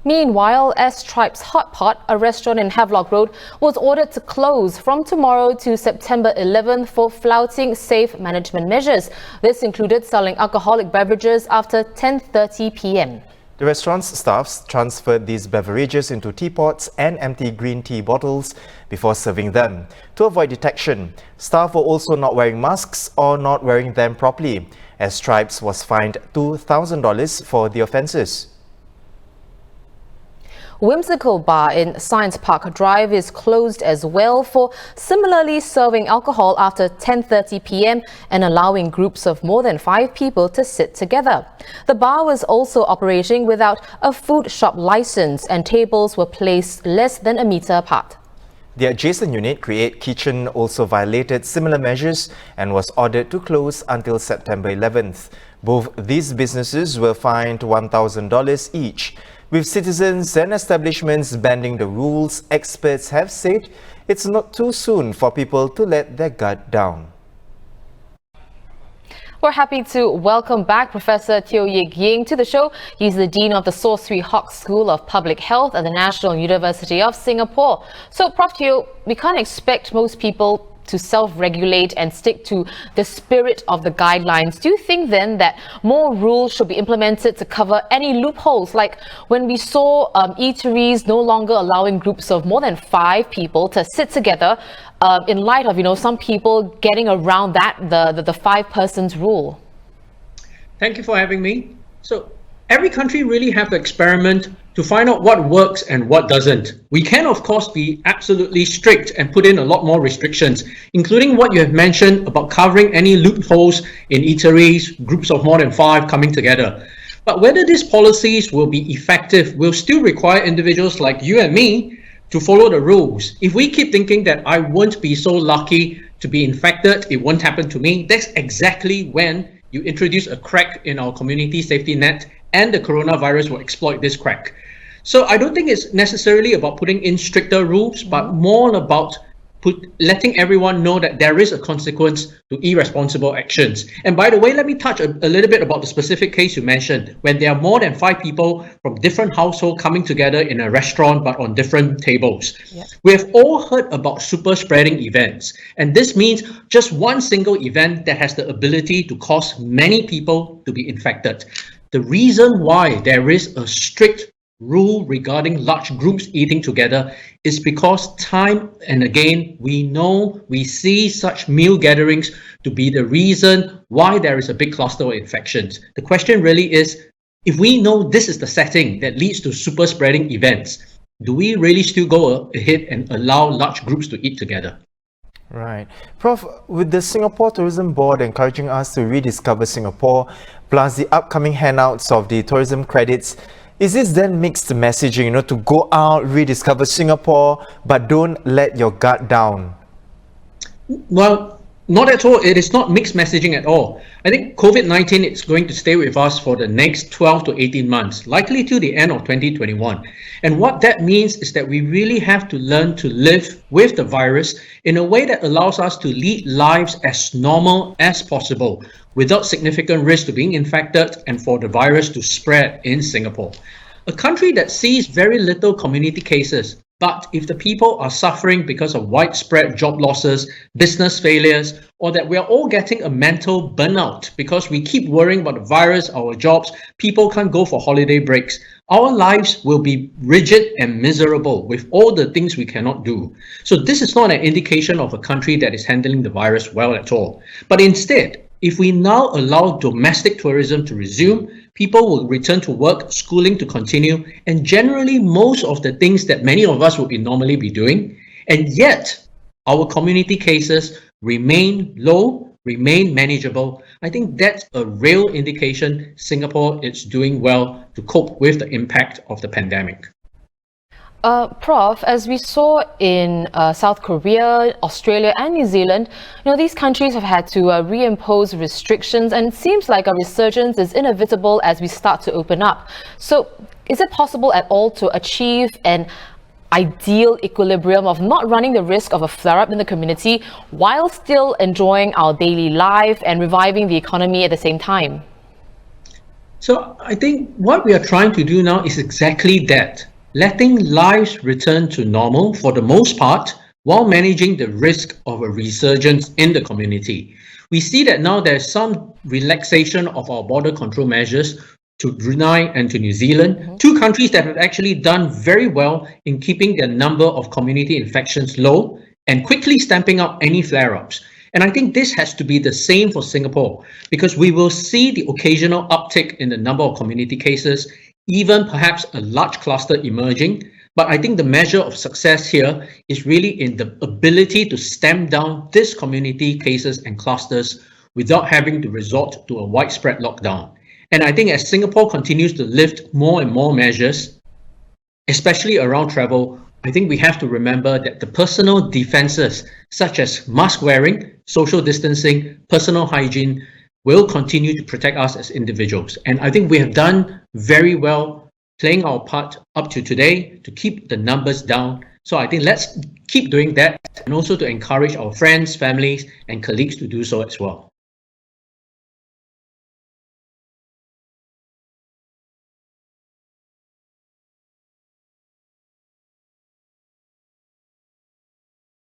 Meanwhile, Straits Hot Pot, a restaurant in Havelock Road, was ordered to close from tomorrow to September 11th for flouting safe management measures. This included selling alcoholic beverages after 10:30 p.m. The restaurant's staffs transferred these beverages into teapots and empty green tea bottles before serving them. To avoid detection, staff were also not wearing masks or not wearing them properly, as Straits was fined $2,000 for the offences. Whimsical Bar in Science Park Drive is closed as well for similarly serving alcohol after 10:30 p.m. and allowing groups of more than 5 people to sit together. The bar was also operating without a food shop license and tables were placed less than a meter apart. The adjacent unit, Create Kitchen, also violated similar measures and was ordered to close until September 11th. Both these businesses were fined $1,000 each. With citizens and establishments bending the rules, experts have said it's not too soon for people to let their guard down. We're happy to welcome back Professor Ying to the show. He's the Dean of the Swee Hock School of Public Health at the National University of Singapore. So, Prof. Teo, we can't expect most people to self-regulate and stick to the spirit of the guidelines. Do you think then that more rules should be implemented to cover any loopholes, like when we saw eateries no longer allowing groups of more than 5 people to sit together in light of, some people getting around that, the 5 persons rule? Thank you for having me. So every country really have to experiment to find out what works and what doesn't. We can, of course, be absolutely strict and put in a lot more restrictions, including what you have mentioned about covering any loopholes in eateries, groups of more than 5 coming together. But whether these policies will be effective will still require individuals like you and me to follow the rules. If we keep thinking that I won't be so lucky to be infected, it won't happen to me, that's exactly when you introduce a crack in our community safety net, and the coronavirus will exploit this crack. So I don't think it's necessarily about putting in stricter rules, but more about letting everyone know that there is a consequence to irresponsible actions. And by the way, let me touch a little bit about the specific case you mentioned, when there are more than 5 people from different households coming together in a restaurant but on different tables. Yep. We have all heard about super spreading events, and this means just one single event that has the ability to cause many people to be infected. The reason why there is a strict rule regarding large groups eating together is because time and again we see such meal gatherings to be the reason why there is a big cluster of infections. The question really is, if we know this is the setting that leads to super spreading events, do we really still go ahead and allow large groups to eat together? Right. Prof, with the Singapore Tourism Board encouraging us to rediscover Singapore, plus the upcoming handouts of the tourism credits, is this then mixed messaging, to go out, rediscover Singapore, but don't let your guard down? Well, not at all. It is not mixed messaging at all. I think COVID-19 is going to stay with us for the next 12 to 18 months, likely till the end of 2021. And what that means is that we really have to learn to live with the virus in a way that allows us to lead lives as normal as possible, without significant risk to being infected and for the virus to spread in Singapore. A country that sees very little community cases, but if the people are suffering because of widespread job losses, business failures, or that we are all getting a mental burnout because we keep worrying about the virus, our jobs, people can't go for holiday breaks, our lives will be rigid and miserable with all the things we cannot do. So this is not an indication of a country that is handling the virus well at all. But instead, if we now allow domestic tourism to resume, people will return to work, schooling to continue, and generally most of the things that many of us would normally be doing, and yet our community cases remain low, remain manageable. I think that's a real indication Singapore is doing well to cope with the impact of the pandemic. Prof, as we saw in South Korea, Australia and New Zealand, these countries have had to reimpose restrictions, and it seems like a resurgence is inevitable as we start to open up. So is it possible at all to achieve an ideal equilibrium of not running the risk of a flare-up in the community while still enjoying our daily life and reviving the economy at the same time? So I think what we are trying to do now is exactly that, letting lives return to normal for the most part while managing the risk of a resurgence in the community. We see that now there's some relaxation of our border control measures to Brunei and to New Zealand, two countries that have actually done very well in keeping their number of community infections low and quickly stamping up any flare-ups. And I think this has to be the same for Singapore, because we will see the occasional uptick in the number of community cases, even perhaps a large cluster emerging. But I think the measure of success here is really in the ability to stamp down these community cases and clusters without having to resort to a widespread lockdown. And I think as Singapore continues to lift more and more measures, especially around travel, I think we have to remember that the personal defenses, such as mask wearing, social distancing, personal hygiene, will continue to protect us as individuals. And I think we have done very well playing our part up to today to keep the numbers down. So I think let's keep doing that, and also to encourage our friends, families, and colleagues to do so as well.